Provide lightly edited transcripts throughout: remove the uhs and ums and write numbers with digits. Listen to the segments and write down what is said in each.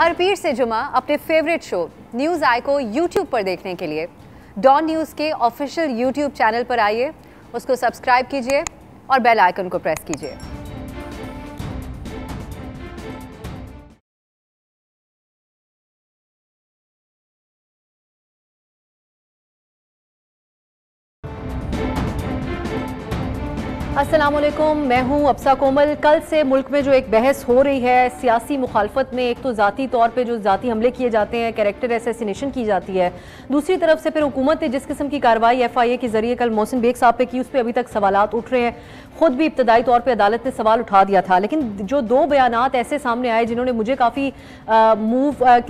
हर पीर से जुमा अपने फेवरेट शो न्यूज़ आई को यूट्यूब पर देखने के लिए डॉन न्यूज़ के ऑफिशियल यूट्यूब चैनल पर आइए, उसको सब्सक्राइब कीजिए और बेल आइकन को प्रेस कीजिए। अस्सलामुअलैकुम, मैं हूं अब्सा कोमल। कल से मुल्क में जो एक बहस हो रही है सियासी मुखालफत में, एक तो ज़ाती तौर पे जो ज़ाती हमले किए जाते हैं, कैरेक्टर असैसिनेशन की जाती है, दूसरी तरफ से फिर हुकूमत ने जिस किस्म की कार्रवाई FIA के जरिए कल मोहसिन बेग साहब पे की, उस पर अभी तक सवालात उठ रहे हैं। खुद भी इब्तदाई तौर पे अदालत ने सवाल उठा दिया था, लेकिन जो दो बयानात ऐसे सामने आए जिन्होंने मुझे काफ़ी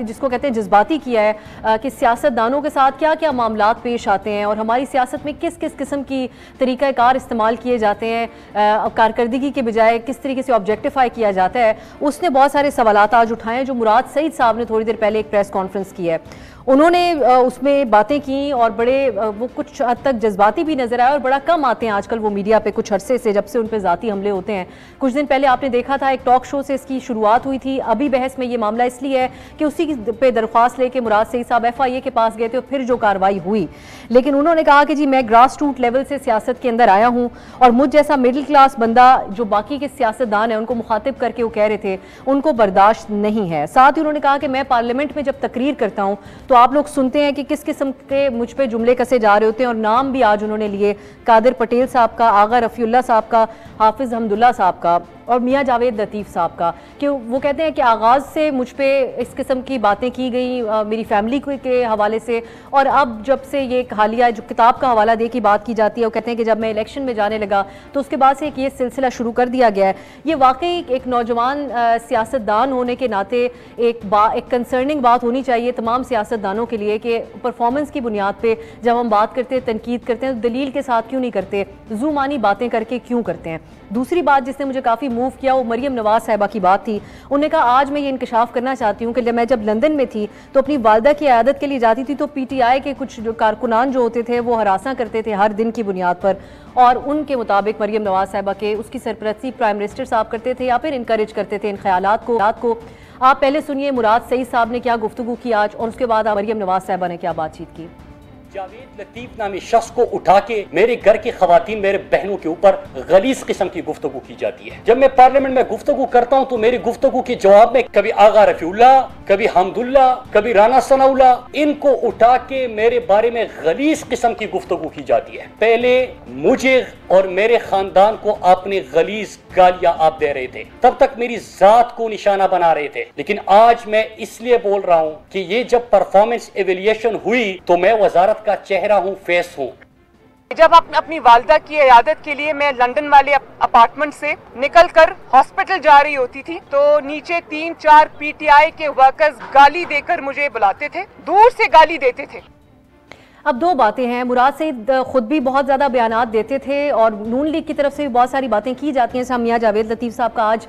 जिसको कहते हैं जज्बाती किया है कि सियासतदानों के साथ क्या क्या मामलात पेश आते हैं और हमारी सियासत में किस किस किस्म की तरीक़ाकार इस्तेमाल किए जाते हैं, कारकर्दगी के बजाय किस तरीके से ऑब्जेक्टिफाई किया जाता है। उसने बहुत सारे सवालात आज उठाए हैं जो मुराद सईद साहब ने थोड़ी देर पहले एक प्रेस कॉन्फ्रेंस की है। उन्होंने उसमें बातें की और बड़े वो कुछ हद तक जज्बाती भी नजर आया और बड़ा कम आते हैं आजकल वो मीडिया पे, कुछ अरसे से जब से उन पे ज़ाती हमले होते हैं। कुछ दिन पहले आपने देखा था एक टॉक शो से इसकी शुरुआत हुई थी। अभी बहस में ये मामला इसलिए है कि उसी पे दरख्वास्त लेके मुराद सईद साहब FIA के पास गए थे और फिर जो कार्रवाई हुई, लेकिन उन्होंने कहा कि जी मैं ग्रास रूट लेवल से सियासत के अंदर आया हूँ और मुझ जैसा मिडिल क्लास बंदा जो बाकी के सियासतदान हैं उनको मुखातिब करके वो कह रहे थे उनको बर्दाश्त नहीं है। साथ ही उन्होंने कहा कि मैं पार्लियामेंट में जब तकरीर करता हूँ तो आप लोग सुनते हैं कि किस किस्म के मुझ पे जुमले कसे जा रहे होते हैं, और नाम भी आज उन्होंने लिए कादिर पटेल साहब का, आगा रफ़ीउल्लाह साहब का, हाफिज़ हमदुल्ला साहब का और मियाँ जावेद लतीफ़ साहब का, कि वो कहते हैं कि आगाज़ से मुझ पे इस किस्म की बातें की गई मेरी फैमिली के हवाले से, और अब जब से ये हालिया जो किताब का हवाला दे की बात की जाती है, वो कहते हैं कि जब मैं इलेक्शन में जाने लगा तो उसके बाद से ये सिलसिला शुरू कर दिया गया है। ये वाकई एक नौजवान सियासतदान होने के नाते एक कंसर्निंग बात होनी चाहिए तमाम सियासतदानों के लिए कि परफॉर्मेंस की बुनियाद पर जब हम बात करते हैं, तनकीद करते हैं, तो दलील के साथ क्यों नहीं करते, ज़ुमानी बातें करके क्यों करते हैं। दूसरी बात जिसने मुझे काफ़ी मूव किया वो मरियम नवाज साहिबा की बात थी। उन्होंने कहा आज मैं ये इंकशाफ करना चाहती हूँ कि मैं जब लंदन में थी तो अपनी वालदा की इयादत के लिए जाती थी तो PTI के कुछ जो कारकुनान जो होते थे वो हरासा करते थे हर दिन की बुनियाद पर, और उनके मुताबिक मरियम नवाज साहिबा के उसकी सरपरस्ती प्राइम मिनिस्टर साहब करते थे या फिर इनकरेज करते थे इन ख्यालात को। आप पहले सुनिए मुराद सईद साहब ने क्या गुफ्तगू की आज और उसके बाद मरियम नवाज साहिबा ने क्या बातचीत की। जावेद लतीफ नामी शख्स को उठा के मेरे घर की खवातीन, मेरे बहनों के ऊपर गलीज किस्म की गुफ्तगू की जाती है। जब मैं पार्लियामेंट में गुफ्तगू करता हूँ तो मेरी गुफ्तगू के जवाब में कभी आगा रफ़ीउल्लाह, कभी हमदुल्ला, कभी राना सनाउल्लाह, इनको उठा के मेरे बारे में गलीज किस्म की गुफ्तगू की जाती है। पहले मुझे और मेरे खानदान को आपने गलीज गालियां आप दे रहे थे, तब तक मेरी जात को निशाना बना रहे थे, लेकिन आज मैं इसलिए बोल रहा हूँ कि ये जब परफॉर्मेंस एवेल्यूएशन हुई तो मैं वजारत का चेहरा हूं, फेस हूं। जब अपनी वालदा की इयादत के लिए मैं लंदन वाले अपार्टमेंट से निकलकर हॉस्पिटल जा रही होती थी तो नीचे 3-4 PTI के वर्कर्स गाली देकर मुझे बुलाते थे, दूर से गाली देते थे। अब दो बातें हैं, मुराद सईद खुद भी बहुत ज़्यादा बयानात देते थे और नून लीग की तरफ से भी बहुत सारी बातें की जाती हैं। मियाँ जावेद लतीफ़ साहब का आज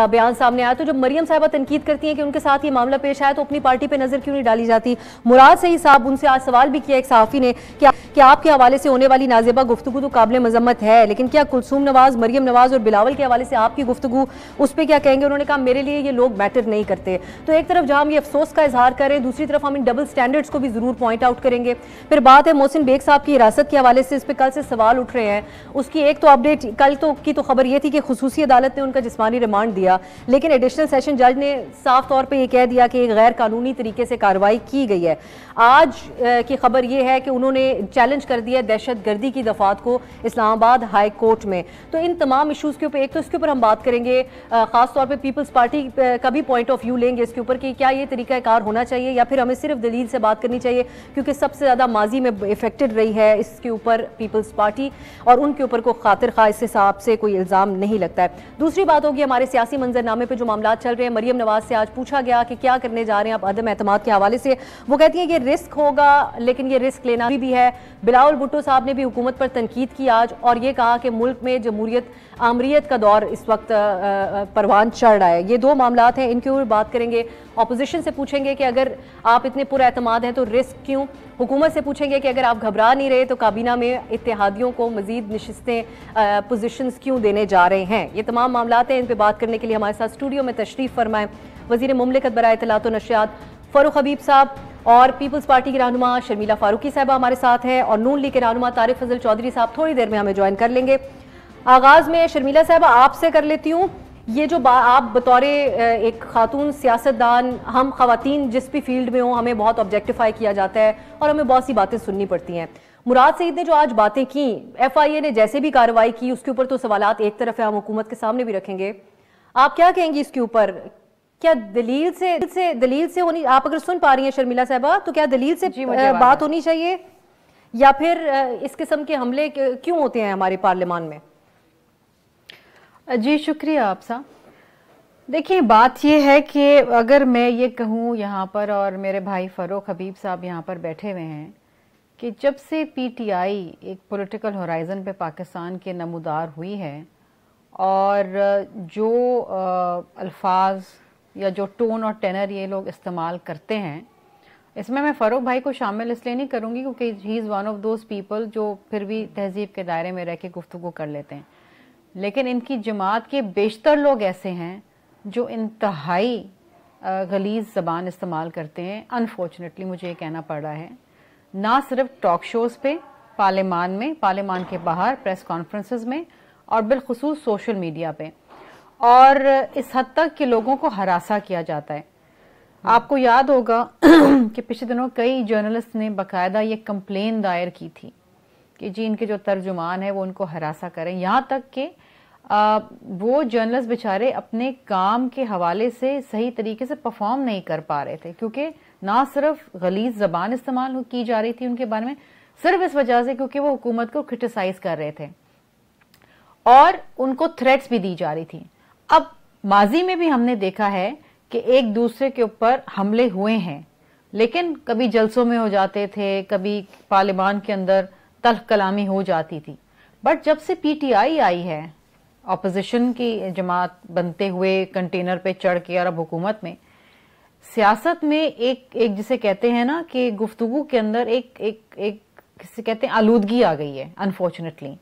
बयान सामने आया, तो जब मरियम साहिबा तनकीद करती हैं कि उनके साथ ये मामला पेश आया तो अपनी पार्टी पे नज़र क्यों नहीं डाली जाती। मुराद सईद साहब, उनसे आज सवाल भी किया एक सहाफ़ी ने कि आपके हवाले से होने वाली नाज़ेबा गुफ्तगू तो काबिल मज़म्मत है, लेकिन क्या कुलसूम नवाज़, मरियम नवाज़ और बिलावल के हवाले से आपकी गुफ्तगू उस पर क्या कहेंगे। उन्होंने कहा मेरे लिए ये लोग मैटर नहीं करते। तो एक तरफ जहाँ हम ये अफसोस का इजहार करें, दूसरी तरफ हम इन डबल स्टैंडर्ड्स को भी ज़रूर पॉइंट आउट करेंगे। फिर बात है मोहसिन बेग साहब की हिरासत के हवाले से, इस पर कल से सवाल उठ रहे हैं। उसकी एक तो अपडेट कल की तो खबर ये थी कि खुसूसी अदालत ने उनका जिस्मानी रिमांड दिया, लेकिन एडिशनल सेशन जज ने साफ तौर पे ये कह दिया कि गैर कानूनी तरीके से कार्रवाई की गई है। आज की खबर ये है कि उन्होंने चैलेंज कर दिया दहशतगर्दी की दफात को इस्लामाबाद हाई कोर्ट में। तो इन तमाम इशूज़ के ऊपर एक तो इसके ऊपर हम बात करेंगे, ख़ास तौर पे पीपल्स पार्टी का भी पॉइंट ऑफ व्यू लेंगे इसके ऊपर कि क्या ये तरीक़ाकार होना चाहिए या फिर हमें सिर्फ दलील से बात करनी चाहिए, क्योंकि सबसे ज़्यादा माजी में इफेक्टेड रही है इसके ऊपर पीपल्स पार्टी और उनके ऊपर को खातिर खा इस हिसाब से कोई इल्ज़ाम नहीं लगता है। दूसरी बात होगी हमारे सियासी मंजरनामे पर जो मामला चल रहे हैं। मरियम नवाज से आज पूछा गया कि क्या करने जा रहे हैं आप अदम एतमाद के हवाले से। वो कहती हैं कि रिस्क होगा, लेकिन ये रिस्क लेना भी है। बिलावल भुट्टो साहब ने भी हुकूमत पर तनकीद की आज और ये कहा कि मुल्क में जमहूरियत आमरीत का दौर इस वक्त परवान चढ़ रहा है। ये दो मामलात हैं, इनके ऊपर बात करेंगे। अपोजिशन से पूछेंगे कि अगर आप इतने पुरएतमाद हैं तो रिस्क क्यों। हुकूमत से पूछेंगे कि अगर आप घबरा नहीं रहे तो काबीना में इत्तेहादियों को मजीद नशिस्तें पोजीशंस क्यों देने जा रहे हैं। ये तमाम मामला हैं, इन पर बात करने के लिए हमारे साथ स्टूडियो में तशरीफ़ फरमाएं वज़ीर मुमलिकत बराए इत्तलात व नशरियात फ़ारूक हबीब साहब और पीपल्स पार्टी की रहनुमा शर्मिला फारूकी साहबा हमारे साथ हैं और नून लीग के रहनुमा तारिक फजल चौधरी साहब थोड़ी देर में हमें ज्वाइन कर लेंगे। आगाज़ में शर्मिला साहबा आपसे कर लेती हूँ। ये जो आप बतौर एक खातून सियासतदान, हम खवातीन जिस भी फील्ड में हो हमें बहुत ऑब्जेक्टिफाई किया जाता है और हमें बहुत सी बातें सुननी पड़ती हैं। मुराद सईद ने जो आज बातें की, FIA ने जैसे भी कार्रवाई की, उसके ऊपर तो सवालात एक तरफ है, हम हुकूमत के सामने भी रखेंगे। आप क्या कहेंगी इसके ऊपर? क्या दलील से होनी, आप अगर सुन पा रही हैं शर्मिला साहबा, तो क्या दलील से बात होनी चाहिए या फिर इस किस्म के हमले क्यों होते हैं हमारे पार्लियामान में? जी शुक्रिया आप साहब। देखिए बात ये है कि अगर मैं ये कहूँ यहाँ पर, और मेरे भाई फ़ारूक हबीब साहब यहाँ पर बैठे हुए हैं, कि जब से PTI एक पॉलिटिकल होराइज़न पे पाकिस्तान के नमूदार हुई है और जो अल्फाज या जो टोन और टेनर ये लोग इस्तेमाल करते हैं, इसमें मैं फ़ारूक भाई को शामिल इसलिए नहीं करूँगी क्योंकि he is one of those people जो फिर भी तहजीब के दायरे में रह के गुफ्तगू कर लेते हैं, लेकिन इनकी जमात के बेशतर लोग ऐसे हैं जो इंतहाई गलीज़ ज़बान इस्तेमाल करते हैं। अनफॉर्चुनेटली मुझे ये कहना पड़ रहा है, ना सिर्फ टॉक शोज़ पे, पार्लियामान में, पार्लियामान के बाहर प्रेस कॉन्फ्रेंसेस में और बिलखुसूस सोशल मीडिया पे, और इस हद तक कि लोगों को हरासा किया जाता है। आपको याद होगा कि पिछले दिनों कई जर्नलिस्ट ने बाकायदा ये कंप्लेन दायर की थी कि जी इनके जो तर्जुमान है वो उनको हरासा करें, यहाँ तक कि वो जर्नलिस्ट बेचारे अपने काम के हवाले से सही तरीके से परफॉर्म नहीं कर पा रहे थे, क्योंकि ना सिर्फ गलीज़ ज़बान इस्तेमाल की जा रही थी उनके बारे में, सिर्फ इस वजह से क्योंकि वो हुकूमत को क्रिटिसाइज कर रहे थे और उनको थ्रेट्स भी दी जा रही थी। अब माजी में भी हमने देखा है कि एक दूसरे के ऊपर हमले हुए हैं, लेकिन कभी जलसों में हो जाते थे, कभी पार्लियामान के अंदर तल्ख कलामी हो जाती थी। बट जब से PTI आई है, ऑपोजिशन की जमात बनते हुए कंटेनर पे चढ़ के, और अब हुकूमत में, सियासत में एक जिसे कहते हैं ना कि गुफ्तगू के अंदर एक किसे कहते हैं आलूदगी आ गई है अनफॉर्चुनेटली।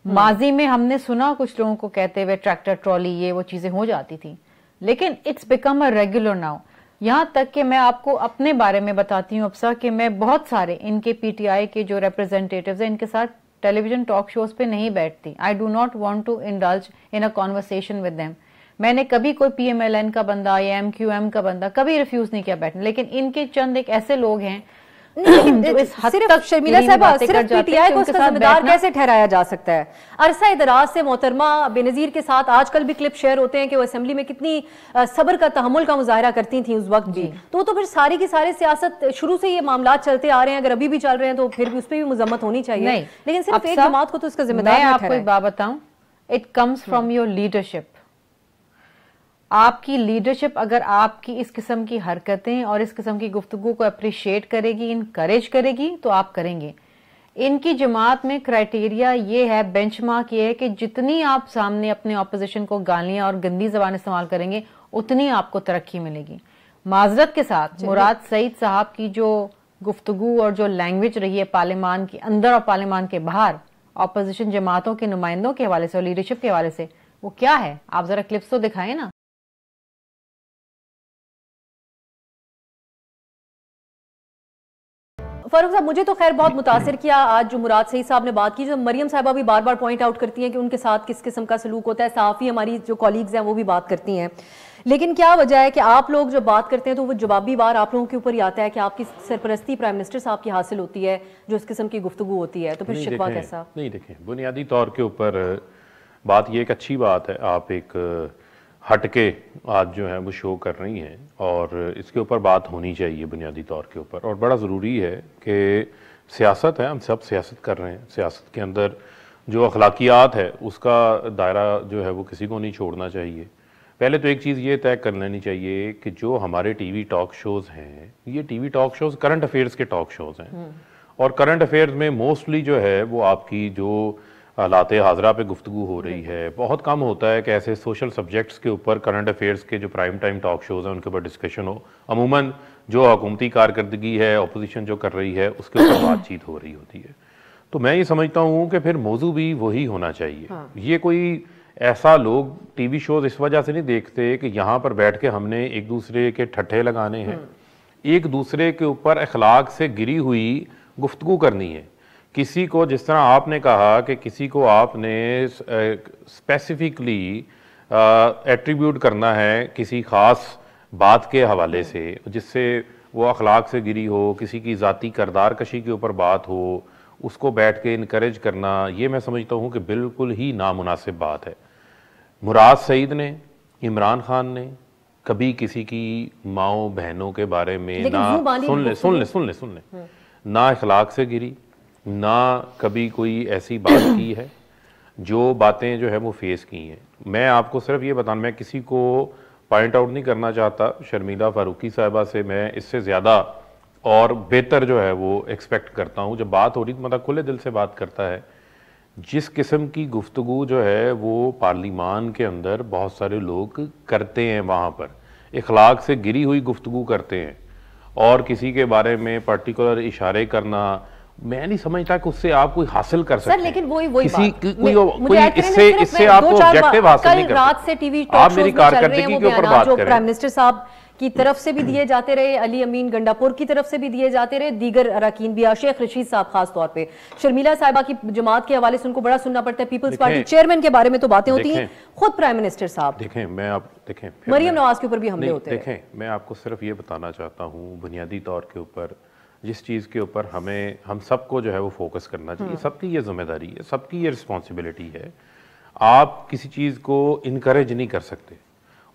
माजी में हमने सुना कुछ लोगों को कहते हुए ट्रैक्टर ट्रॉली ये वो चीजें हो जाती थी, लेकिन it's become a regular now. यहाँ तक कि मैं आपको अपने बारे में बताती हूँ अफसा, कि मैं बहुत सारे इनके PTI के जो रिप्रेजेंटेटिव्स हैं इनके साथ टेलीविजन टॉक शोज पे नहीं बैठती। I do not want to indulge in a conversation with them. मैंने कभी कोई PMLN का बंदा या MQM का बंदा कभी रिफ्यूज नहीं किया बैठने, लेकिन इनके चंद एक ऐसे लोग हैं जो इस हद तक शर्मिला साहब सिर्फ PTI को उसका जिम्मेदार कैसे ठहराया जा सकता है? अरसा दराज से मोहतरमा बेनजीर के साथ आजकल भी क्लिप शेयर होते हैं कि वो असेंबली में कितनी सब्र का, तहम्मुल का मुजाहरा करती थी उस वक्त भी, तो फिर सारी की सारी सियासत शुरू से ये मामला चलते आ रहे हैं, अगर अभी भी चल रहे हैं तो फिर भी उस पर भी मुजम्मत होनी चाहिए, लेकिन सिर्फ एक जमात को तो उसका जिम्मेदार मैं आपको एक बात बताऊं, it comes from your leadership. आपकी लीडरशिप अगर आपकी इस किस्म की हरकतें और इस किस्म की गुफ्तगू को अप्रिशिएट करेगी, इनकरेज करेगी, तो आप करेंगे। इनकी जमात में क्राइटेरिया ये है, बेंचमार्क ये है कि जितनी आप सामने अपने ऑपोजिशन को गालियां और गंदी जबान इस्तेमाल करेंगे उतनी आपको तरक्की मिलेगी। माजरत के साथ मुराद सईद साहब की जो गुफ्तगू और जो लैंग्वेज रही है पार्लियामान के अंदर और पार्लियामान के बाहर ऑपोजिशन जमातों के नुमाइंदों के हवाले से और लीडरशिप के हवाले से, वो क्या है? आप जरा क्लिप्स तो दिखाएं ना। फारूक साहब, मुझे तो खैर बहुत मुतासिर किया आज जो मुराद सईद साहब ने बात की, जो मरियम साहिबा भी बार बार पॉइंट आउट करती हैं कि उनके साथ किस किस्म का सलूक होता है, सहाफ़ी हमारी जो कॉलीग्स हैं वो भी बात करती हैं, लेकिन क्या वजह है कि आप लोग जब बात करते हैं तो वो जवाबी बार आप लोगों के ऊपर ही आता है कि आपकी सरपरस्ती प्राइम मिनिस्टर साहब की हासिल होती है जो इस किस्म की गुफ्तगू होती है, तो फिर शिकवा कैसा? नहीं देखें, बुनियादी तौर के ऊपर बात ये एक अच्छी बात है, आप एक हटके आज जो है वो शो कर रही हैं और इसके ऊपर बात होनी चाहिए बुनियादी तौर के ऊपर, और बड़ा ज़रूरी है कि सियासत है, हम सब सियासत कर रहे हैं, सियासत के अंदर जो अखलाकियात है उसका दायरा जो है वो किसी को नहीं छोड़ना चाहिए। पहले तो एक चीज़ ये तय कर लेनी चाहिए कि जो हमारे TV टॉक शोज़ हैं, ये TV talk shows current affairs के टॉक शोज़ हैं, और करंट अफेयर्स में मोस्टली जो है वो आपकी जो हालात हाज़रा पे गुफ्तगू हो रही है। बहुत कम होता है कि ऐसे सोशल सब्जेक्ट्स के ऊपर, करंट अफेयर्स के जो प्राइम टाइम टॉक शोज़ हैं उनके ऊपर डिस्कशन हो। अमूमन जो हुकूमती कारकर्दगी है, अपोजिशन जो कर रही है, उसके ऊपर बातचीत हो रही होती है। तो मैं ये समझता हूँ कि फिर मौजू भी वही होना चाहिए। ये कोई ऐसा लोग टीवी शोज इस वजह से नहीं देखते कि यहाँ पर बैठ के हमने एक दूसरे के ठट्ठे लगाने हैं, एक दूसरे के ऊपर अखलाक से गिरी हुई गुफ्तगू करनी है। किसी को, जिस तरह आपने कहा कि किसी को आपने स्पेसिफिकली एट्रीब्यूट करना है किसी ख़ास बात के हवाले से जिससे वो अखलाक से गिरी हो, किसी की ज़ाती करदार कशी के ऊपर बात हो, उसको बैठ के इनकरेज करना, ये मैं समझता हूँ कि बिल्कुल ही नामुनासिब बात है। मुराद सईद ने, इमरान खान ने कभी किसी की माओ बहनों के बारे में ना, सुन ले ना अखलाक से गिरी, ना कभी कोई ऐसी बात की है जो बातें जो है वो फेस की हैं। मैं आपको सिर्फ ये बताना, मैं किसी को पॉइंट आउट नहीं करना चाहता, शर्मिला फारूकी साहिबा से मैं इससे ज़्यादा और बेहतर जो है वो एक्सपेक्ट करता हूँ। जब बात हो रही तो मतलब खुले दिल से बात करता है। जिस किस्म की गुफ्तगू जो है वो पार्लिमान के अंदर बहुत सारे लोग करते हैं, वहाँ पर इखलाक से गिरी हुई गुफ्तगू करते हैं और किसी के बारे में पर्टिकुलर इशारे करना, मैं नहीं समझता कि उससे आप कोई हासिल कर सकते हैं। लेकिन कोई इससे आप ऑब्जेक्टिव हासिल नहीं कर सकते। रात से टीवी आप मेरी कारकर्दगी के ऊपर बात करें। प्राइम मिनिस्टर साहब की तरफ से भी दिए जाते रहे, अली अमीन गंडापुर की तरफ से भी दिए जाते रहे, दीगर अरकान भी, शेख रशीद साहब खास तौर पे, शर्मिला साहिबा की जमात के हवाले से उनको बड़ा सुनना पड़ता है, पीपल्स पार्टी चेयरमैन के बारे में तो बातें होती हैं, खुद प्राइम मिनिस्टर साहब मरियम नवाज के ऊपर भी हमले होते हैं। देखें, मैं आपको सिर्फ ये बताना चाहता हूँ, बुनियादी तौर के ऊपर जिस चीज़ के ऊपर हम सबको जो है वो फोकस करना चाहिए, सबकी ये जिम्मेदारी है, सबकी ये रिस्पॉन्सिबिलिटी है। आप किसी चीज़ को इनकरेज नहीं कर सकते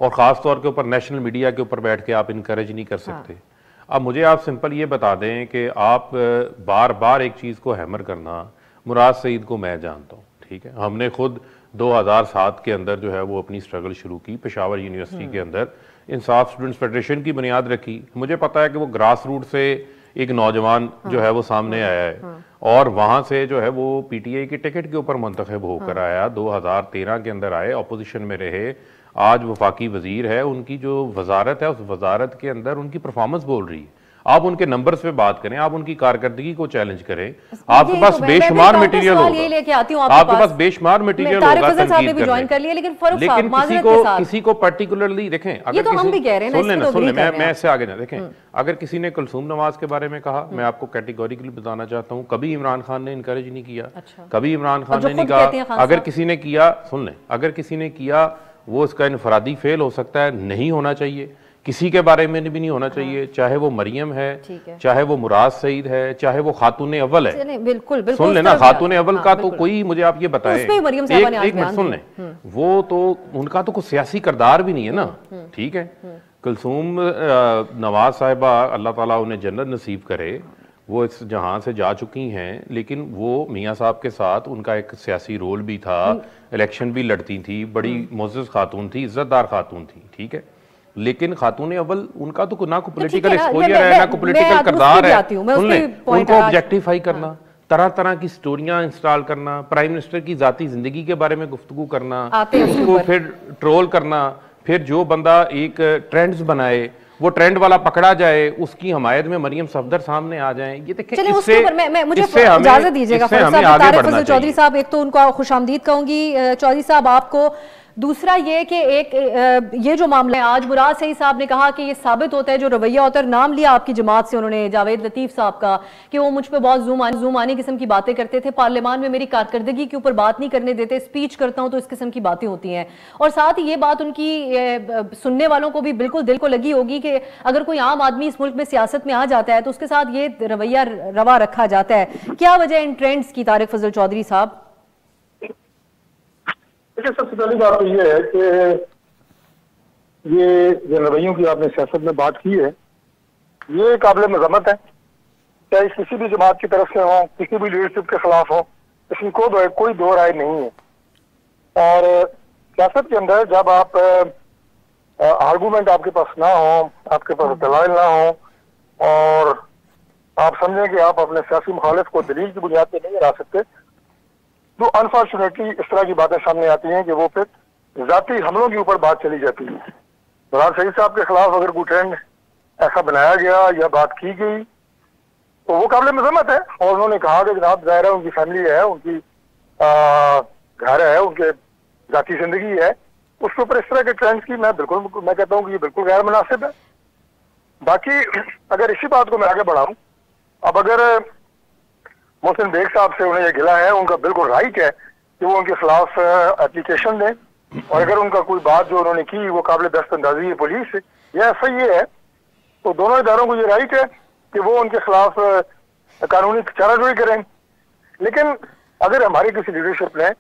और ख़ास तौर के ऊपर नेशनल मीडिया के ऊपर बैठ के आप इनकरेज नहीं कर सकते। अब मुझे आप सिंपल ये बता दें कि आप बार बार एक चीज़ को हैमर करना, मुराद सईद को मैं जानता हूँ, ठीक है, हमने खुद 2007 के अंदर जो है वो अपनी स्ट्रगल शुरू की, पेशावर यूनिवर्सिटी के अंदर इंसाफ स्टूडेंट्स फेडरेशन की बुनियाद रखी। मुझे पता है कि वो ग्रास रूट से एक नौजवान जो है वो सामने आया है और वहां से जो है वो पीटीआई की टिकट के ऊपर मुंतखब होकर आया, 2013 के अंदर आए, अपोजिशन में रहे, आज वफाकी वजीर है, उनकी जो वजारत है उस वजारत के अंदर उनकी परफॉर्मेंस बोल रही है। आप उनके नंबर्स पे बात करें, आप उनकी कारकर्दगी को चैलेंज करें, आपके पास बेशुमार मटेरियल होगा, आपके पास बेशुमार मटेरियल होगा तनकीद करने। लेकिन किसी को पर्टिकुलरली देखें, अगर सुन ले मैं इससे आगे ना देखें, अगर किसी ने कुलसूम नवाज के बारे में कहा, मैं आपको कैटेगोरिकली बताना चाहता हूँ, कभी इमरान खान ने इनकरेज नहीं किया, कभी इमरान खान ने नहीं कहा। अगर किसी ने किया, सुन लें, अगर किसी ने किया वो इसका इनफरादी फेल हो सकता है, नहीं होना चाहिए, किसी के बारे में भी नहीं होना चाहिए, चाहे वो मरियम है, चाहे वो मुराद सईद है, चाहे वो खातून अव्वल है। बिल्कुल सुन लेना, खातून अव्वल का तो कोई, मुझे आप ये बताएं, एक मिनट सुन लें, वो तो उनका तो कुछ सियासी किरदार भी नहीं है ना, ठीक है। कुलसूम नवाज साहिबा, अल्लाह ताला उन्हें जन्नत नसीब करे, वो इस जहां से जा चुकी हैं, लेकिन वो मियाँ साहब के साथ उनका एक सियासी रोल भी था, इलेक्शन भी लड़ती थी, बड़ी मुअज़्ज़ज़ खातून थी, इज्जतदार खातून थी, ठीक है। लेकिन खातून अव्वल उनका तो ना को पॉलिटिकल एक्सपोजर है, ना को पॉलिटिकल किरदार है, उनको ऑब्जेक्टिफाई करना, तरह तरह की स्टोरियां इंस्टॉल करना, प्राइम मिनिस्टर की जाती जिंदगी के बारे में गुफ्तगू करना, उसको फिर ट्रोल करना, फिर जो बंदा एक ट्रेंड्स बनाए वो ट्रेंड वाला पकड़ा जाए, उसकी हमायत में मरियम सफदर सामने आ जाए। ये देखें, इससे मुझे इजाजत दीजिएगा चौधरी साहब, एक तो उनको खुशामदीद कहूंगी चौधरी साहब आपको, दूसरा ये कि एक ये जो मामला है, आज मुराद सईद साहब ने कहा कि ये साबित होता है जो रवैया होता है, नाम लिया आपकी जमात से उन्होंने, जावेद लतीफ साहब का, कि वो मुझ पे बहुत जूम आनी किस्म की बातें करते थे, पार्लियामान में मेरी कारकर्दगी के ऊपर बात नहीं करने देते, स्पीच करता हूं तो इस किस्म की बातें होती हैं। और साथ ही ये बात उनकी सुनने वालों को भी बिल्कुल दिल को लगी होगी कि अगर कोई आम आदमी इस मुल्क में सियासत में आ जाता है तो उसके साथ ये रवैया रवा रखा जाता है। क्या वजह इन ट्रेंड्स की, तारिक फजल चौधरी साहब? देखिए, सबसे पहली बात तो ये है कि ये जो रवैयों की आपने सियासत में बात की है, ये काबिल मजम्मत है, चाहे किसी भी जमात की तरफ से हो, किसी भी लीडरशिप के खिलाफ हो, इसमें कोई दो राय नहीं है। और सियासत के अंदर जब आप आर्गूमेंट आपके पास ना हो, आपके पास दलाइल ना हो और आप समझें कि आप अपने सियासी मुखालिफ को दलील की बुनियाद पर नहीं हरा सकते, तो अनफॉर्चुनेटली इस तरह की बातें सामने आती हैं कि वो फिर जाती हमलों के ऊपर बात चली जाती है। फरहाद सईद साहब के खिलाफ अगर कोई ट्रेंड ऐसा बनाया गया या बात की गई तो वो काबिल मजम्मत है। और उन्होंने कहा कि जनाब ज़ाहिर है उनकी फैमिली है, उनकी घर है, उनके जाती जिंदगी है, उसके ऊपर इस तरह के ट्रेंड्स की मैं कहता हूँ कि ये बिल्कुल गैर मुनासिब है। बाकी अगर इसी बात को मैं आगे बढ़ाऊं, अब अगर मोहसिन बेग साहब से उन्हें ये गिला है, उनका बिल्कुल राइट है कि वो उनके खिलाफ एप्लीकेशन दें, और अगर उनका कोई बात जो उन्होंने की वो काबिल दस्तअंदाजी है पुलिस या SIA है, तो दोनों इदारों को ये राइट है कि वो उनके खिलाफ कानूनी चाराजोई करें। लेकिन अगर हमारी किसी लीडरशिप ने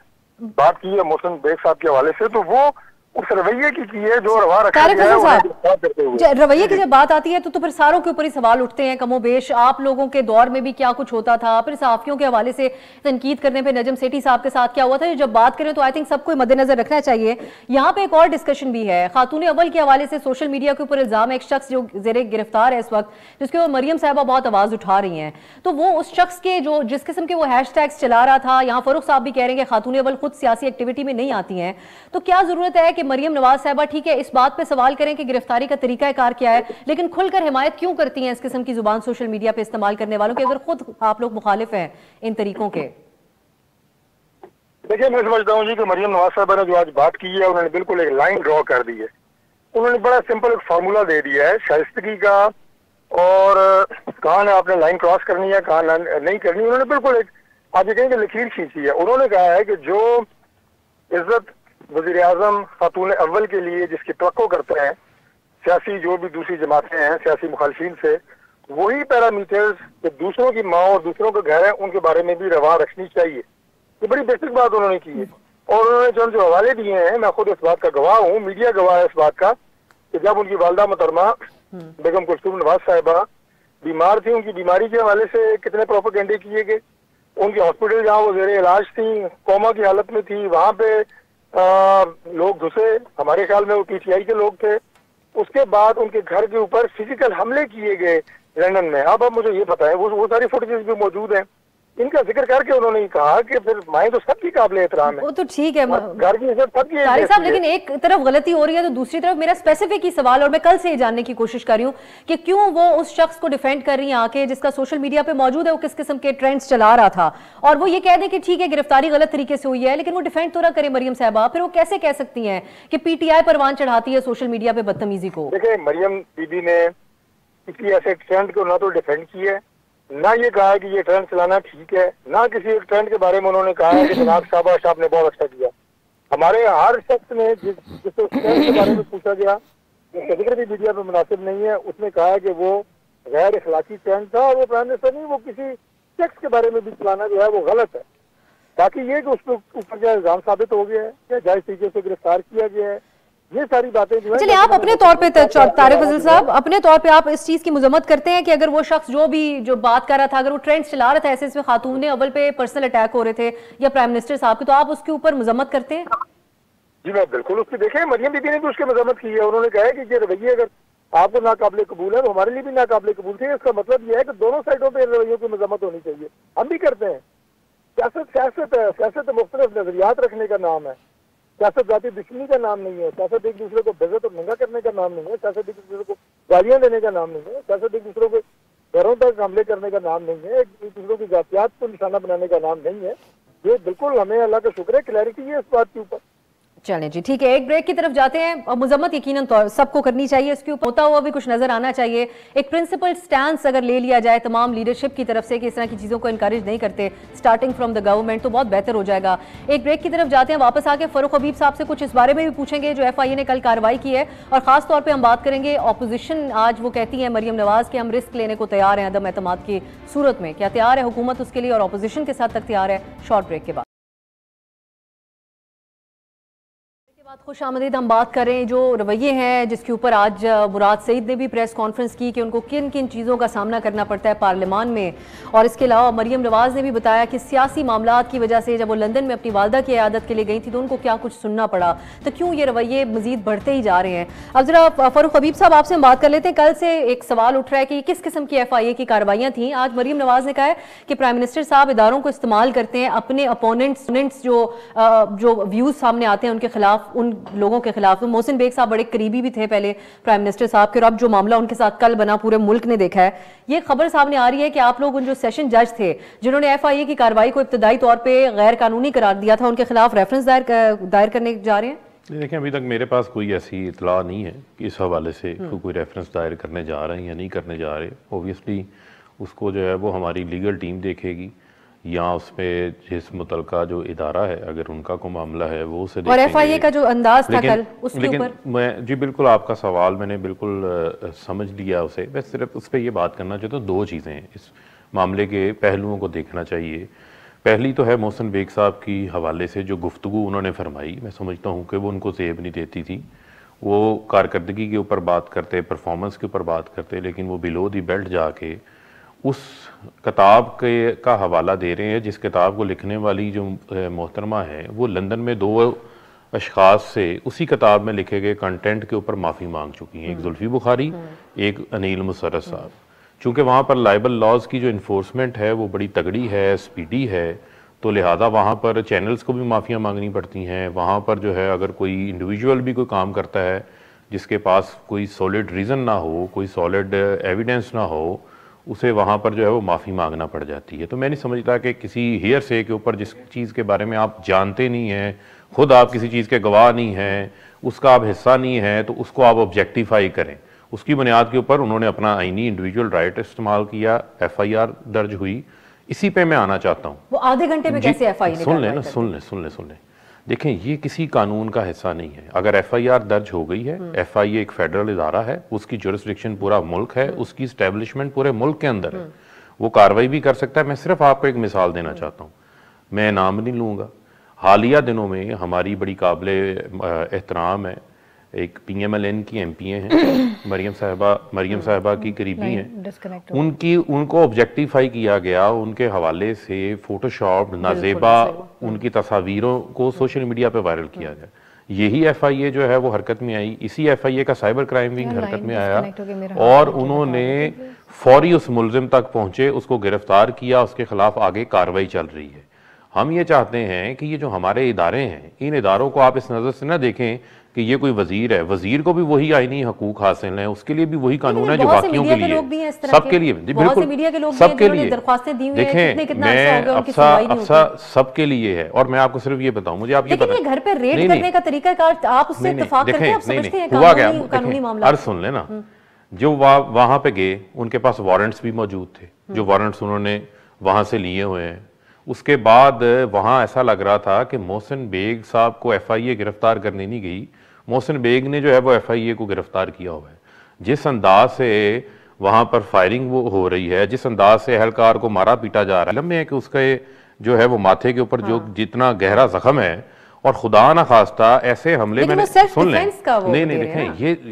बात की है मोहसिन बेग साहब के हवाले से, तो वो उस रवैये की है जो रवा रखा गया है। रवैये की जब बात आती है तो फिर सारों के ऊपर ही सवाल उठते हैं कमोबेश। आप लोगों के दौर में भी क्या कुछ होता था, फिर सहाफियों के हवाले से तनकीद करने पे नजम सेठी साहब के साथ क्या हुआ था, जब बात करें तो आई थिंक सबको मद्देनजर रखना चाहिए। यहाँ पे एक और डिस्कशन भी है खातून अव्वल के हवाले से। सोशल मीडिया के ऊपर इल्जाम है, एक शख्स जो जेरे गिरफ्तार है इस वक्त, जिसके ऊपर मरियम साहबा बहुत आवाज उठा रही हैं, तो वो उस शख्स के जो जिस किस्म के वो हैशटैग्स चला रहा था, यहाँ फारूक साहब भी कह रहे हैं कि खातून अव्वल खुद सियासी एक्टिविटी में नहीं आती हैं, तो क्या जरूरत है कि मरियम नवाज साहबा ठीक है इस बात पे सवाल करें कि गिरफ्तारी का तरीका कार क्या है, लेकिन खुलकर हिमायत क्यों करती हैं इस किस्म की जुबान सोशल मीडिया पे इस्तेमाल करने वालों की, अगर खुद आप लोग मुखालिफ हैं इन तरीकों के? देखिए, मैं समझता हूँ जी कि मरियम नवाज साहबा ने जो आज बात की है, उन्होंने बिल्कुल एक लाइन ड्रॉ कर दी है। उन्होंने बड़ा सिंपल एक फार्मूला दे दिया है शाइस्तगी का, और कहाँ ना आपने लाइन क्रॉस करनी है, कहाँ नहीं करनी। उन्होंने बिल्कुल एक आप ये कहेंगे लकीर खींची है। उन्होंने कहा है कि जो इज्जत वज़ीर आज़म खातून अव्वल के लिए जिसकी तवक्को करते हैं सियासी जो भी दूसरी जमातें हैं सियासी मुखालफिन से, वही पैरामीटर्स जो दूसरों की माँ और दूसरों के घर है उनके बारे में भी रवा रखनी चाहिए। ये बड़ी बेसिक बात उन्होंने की है। और उन्होंने जो हवाले दिए हैं, मैं खुद इस बात का गवाह हूँ, मीडिया गवाह है इस बात का, कि जब उनकी वालदा मोहतरमा बेगम कुलसूम नवाज साहिबा बीमार थी, उनकी बीमारी के हवाले से कितने प्रोपेगेंडे किए गए। उनकी हॉस्पिटल जहाँ वो जेरे इलाज थी, कोमा की हालत में थी, वहाँ पे लोग घुसे, हमारे ख्याल में वो PTI के लोग थे। उसके बाद उनके घर के ऊपर फिजिकल हमले किए गए लंदन में। अब मुझे ये पता है वो सारी फुटेजेस भी मौजूद हैं। इनका जिक्र करके उन्होंने कहा कि फिर माएँ तो सबकी काबिल एहतराम है, वो तो ठीक है घर की इज्जत सबकी साहब, लेकिन एक तरफ गलती हो रही है तो दूसरी तरफ मेरा स्पेसिफिक ही सवाल, और मैं कल से ये जानने की कोशिश कर रही हूँ कि क्यों वो उस शख्स को डिफेंड कर रही हैं आके जिसका सोशल मीडिया पे मौजूद है, वो किस किस्म के ट्रेंड्स चला रहा था, और वो ये कह दें कि ठीक है गिरफ्तारी गलत तरीके से हुई है, लेकिन वो डिफेंड तो ना करे मरियम साहबा, फिर वो कैसे कह सकती हैं कि PTI परवान चढ़ाती है सोशल मीडिया पे बदतमीजी को? देखिए, मरियम बीबी ने किसी ऐसे ट्रेंड को ना तो डिफेंड किया है, ना ये कहा है कि ये ट्रेंड चलाना ठीक है, ना किसी एक ट्रेंड के बारे में उन्होंने कहा है कि जनाब शाबाश आपने बहुत अच्छा किया। हमारे हर शख्स ने जिस ट्रेंड के बारे में पूछा गया, जिसका जिक्र भी मीडिया में मुनासिब नहीं है, उसने कहा है कि वो गैर इखलाकी ट्रेंड था, और वो प्राइम मिनिस्टर नहीं, वो किसी शख्स के बारे में भी चलाना जो है वो गलत है। बाकी ये कि उसके ऊपर जो इल्जाम साबित हो गया है या जायज तरीके से गिरफ्तार किया गया है, ये सारी बातें जो है। चलिए, आप अपने तौर पे तारिक फजल साहब, अपने तौर पे आप इस चीज की मजम्मत करते हैं कि अगर वो शख्स जो बात कर रहा था, अगर वो ट्रेंड चला रहा था ऐसे इसमें खातून अव्वल पे पर्सनल अटैक हो रहे थे या प्राइम मिनिस्टर साहब के, तो आप उसके ऊपर मजम्मत करते हैं? जी मैं बिल्कुल उसकी, देखें मरियम बीबी ने भी उसकी मजम्मत की है। उन्होंने कहा है कि ये रवैये अगर आपको नाकाबिले कबूल है तो हमारे लिए भी नाकाबिले कबूल थे। इसका मतलब यह है कि दोनों साइडों पर रवैयों की मजम्मत होनी चाहिए, हम भी करते हैं। सियासत मुख्तलिफ नजरियात रखने का नाम है, सियासत जाती दुश्मनी का नाम नहीं है, सियासत एक दूसरे को बेइज्जत और नंगा करने का नाम नहीं है, सियासत एक दूसरे को गालियां देने का नाम नहीं है, सियासत एक दूसरे को घरों तक हमले करने का नाम नहीं है, एक दूसरे की जातियात को निशाना बनाने का नाम नहीं है। ये बिल्कुल हमें अल्लाह का शुक्र है, क्लैरिटी है इस बात के ऊपर। चलें जी, ठीक है, एक ब्रेक की तरफ जाते हैं। और मजम्मत यकीनन तौर सबको करनी चाहिए, इसके ऊपर होता हुआ भी कुछ नजर आना चाहिए। एक प्रिंसिपल स्टैंड अगर ले लिया जाए तमाम लीडरशिप की तरफ से कि इस तरह की चीज़ों को इनकरेज नहीं करते स्टार्टिंग फ्रॉम द गवर्नमेंट, तो बहुत बेहतर हो जाएगा। एक ब्रेक की तरफ जाते हैं, वापस आके फारूक हबीब साहब से कुछ इस बारे में भी पूछेंगे जो FIA ने कल कार्रवाई की है, और खास तौर पर हम बात करेंगे अपोजिशन। आज वो कहती है मरियम नवाज के हम रिस्क लेने को तैयार हैं अदम एतमाद की सूरत में, क्या तैयार है हुकूमत उसके लिए, और अपोजिशन के साथ तक तैयार है? शॉर्ट ब्रेक के बाद खुशामदीद। हम बात करें जो रवैये हैं जिसके ऊपर आज मुराद सईद ने भी प्रेस कॉन्फ्रेंस की कि उनको किन किन चीज़ों का सामना करना पड़ता है पार्लियामान में, और इसके अलावा मरियम नवाज़ ने भी बताया कि सियासी मामलात की वजह से जब वो लंदन में अपनी वालदा की इयादत के लिए गई थी तो उनको क्या कुछ सुनना पड़ा, तो क्यों ये रवैये मजीद बढ़ते ही जा रहे हैं। अब जरा फ़ारूक हबीब साहब आपसे हम बात कर लेते हैं। कल से एक सवाल उठ रहा है कि किस किस्म की FIA की कार्रवाइयाँ थी। आज मरियम नवाज़ ने कहा है कि प्राइम मिनिस्टर साहब इदारों को इस्तेमाल करते हैं अपने अपोनेंट्स जो व्यूज़ सामने आते हैं उनके खिलाफ, उन लोगों के खिलाफ। तो मोहसिन बेग साहब बड़े करीबी भी थे पहले प्राइम मिनिस्टर साहब के, और अब जो मामला उनके साथ कल बना पूरे मुल्क ने देखा है। ये खबर सामने आ रही है कि आप लोग उन जो सेशन जज थे जिन्होंने FIA की कार्रवाई को इब्तदाई तौर पर गैर कानूनी करार दिया था, उनके खिलाफ रेफरेंस दायर करने जा रहे हैं। देखिए, अभी तक मेरे पास कोई ऐसी इतला नहीं है कि इस हवाले से कोई रेफरेंस दायर करने जा रहे हैं या नहीं करने जा रहे। ओबियसली उसको जो है वो हमारी लीगल टीम देखेगी, या उस पर जिस मुतलका जो इदारा है अगर उनका कोई मामला है वो उसे और FIA का जो अंदाज था कल उसके ऊपर। मैं जी बिल्कुल आपका सवाल मैंने बिल्कुल समझ लिया उसे। मैं सिर्फ उस पर ये बात करना चाहता हूँ, दो चीज़ें हैं इस मामले के पहलुओं को देखना चाहिए। पहली तो है मोहसिन बेग साहब की हवाले से जो गुफ्तगू उन्होंने फरमाई, मैं समझता हूँ कि वो उनको ज़ेब नहीं देती थी। वो कारकर्दगी के ऊपर बात करते, परफॉर्मेंस के ऊपर बात करते, लेकिन वो बिलो दी बेल्ट जाके उस किताब के का हवाला दे रहे हैं जिस किताब को लिखने वाली जो मोहतरमा है वो लंदन में 2 अशखास से उसी किताब में लिखे गए कंटेंट के ऊपर माफ़ी मांग चुकी हैं। एक जुल्फी बुखारी, एक अनील मुसर्रफ साहब। चूँकि वहाँ पर लाइबल लॉज की जो इन्फोर्समेंट है वो बड़ी तगड़ी है, स्पीडी है, तो लिहाजा वहाँ पर चैनल्स को भी माफ़ियाँ मांगनी पड़ती हैं। वहाँ पर जो है अगर कोई इंडिविजुअल भी कोई काम करता है जिसके पास कोई सॉलिड रीज़न ना हो, कोई सॉलिड एविडेंस ना हो, उसे वहाँ पर जो है वो माफ़ी मांगना पड़ जाती है। तो मैं नहीं समझता कि किसी हेयर से के ऊपर जिस चीज़ के बारे में आप जानते नहीं हैं, खुद आप किसी चीज़ के गवाह नहीं हैं, उसका आप हिस्सा नहीं है, तो उसको आप ऑब्जेक्टिफाई करें। उसकी बुनियाद के ऊपर उन्होंने अपना आईनी इंडिविजुअल राइट इस्तेमाल किया, FIR दर्ज हुई। इसी पे मैं आना चाहता हूँ। वो आधे घंटे में कैसे FIR सुन लें। देखें, ये किसी कानून का हिस्सा नहीं है। अगर FIR दर्ज हो गई है, FIA एक फेडरल इदारा है, उसकी जुरिस्डिक्शन पूरा मुल्क है, उसकी इस्टेब्लिशमेंट पूरे मुल्क के अंदर है, वो कार्रवाई भी कर सकता है। मैं सिर्फ आपको एक मिसाल देना चाहता हूँ, मैं नाम नहीं लूँगा। हालिया दिनों में हमारी बड़ी काबिल एहतराम है, एक PMLN की MPA हैं, मरियम साहिबा की करीबी हैं, उनको ऑब्जेक्टिफाई किया गया, उनके हवाले से फोटोशॉप नाजेबा उनकी तस्वीरों को सोशल मीडिया पे वायरल किया गया। यही FIA जो है वो हरकत में आई, इसी FIA का साइबर क्राइम विंग हरकत में आया और उन्होंने फौरी उस मुलजिम तक पहुंचे, उसको गिरफ्तार किया, उसके खिलाफ आगे कार्रवाई चल रही है। हम ये चाहते हैं कि ये जो हमारे इदारे हैं, इन इदारों को आप इस नज़र से ना देखें कि ये कोई वजीर है, वजीर को भी वही आईनी हकूक हासिल है, उसके लिए भी वही कानून है जो बाकियों के लिए, सबके लिए, बिल्कुल सबके लिए। देखें, मैं सबके लिए है। और मैं आपको सिर्फ ये बताऊं, मुझे आप ये बताएं, घर पे रेड करने का तरीका आप उससे इत्तेफाक करते हैं, आप समझते हैं हुआ क्या? कानूनी मामला। अर्ज सुन लेना, जो वहां पे गए उनके पास वारंट्स भी मौजूद थे, जो वारंट्स उन्होंने वहां से लिए हुए हैं। उसके बाद वहां ऐसा लग रहा था कि मोहसिन बेग साहब को FIA गिरफ्तार करने नहीं गई, मोहसिन बेग ने जो है वो FIA को गिरफ्तार किया हुआ है। जिस अंदाज से वहां पर फायरिंग वो हो रही है, जिस अंदाज से एहलकार को मारा पीटा जा रहा है, लम्बे है कि उसके जो है वो माथे के ऊपर जो जितना गहरा जख्म है, और खुदा ना खास्ता ऐसे हमले में सुन लें, नहीं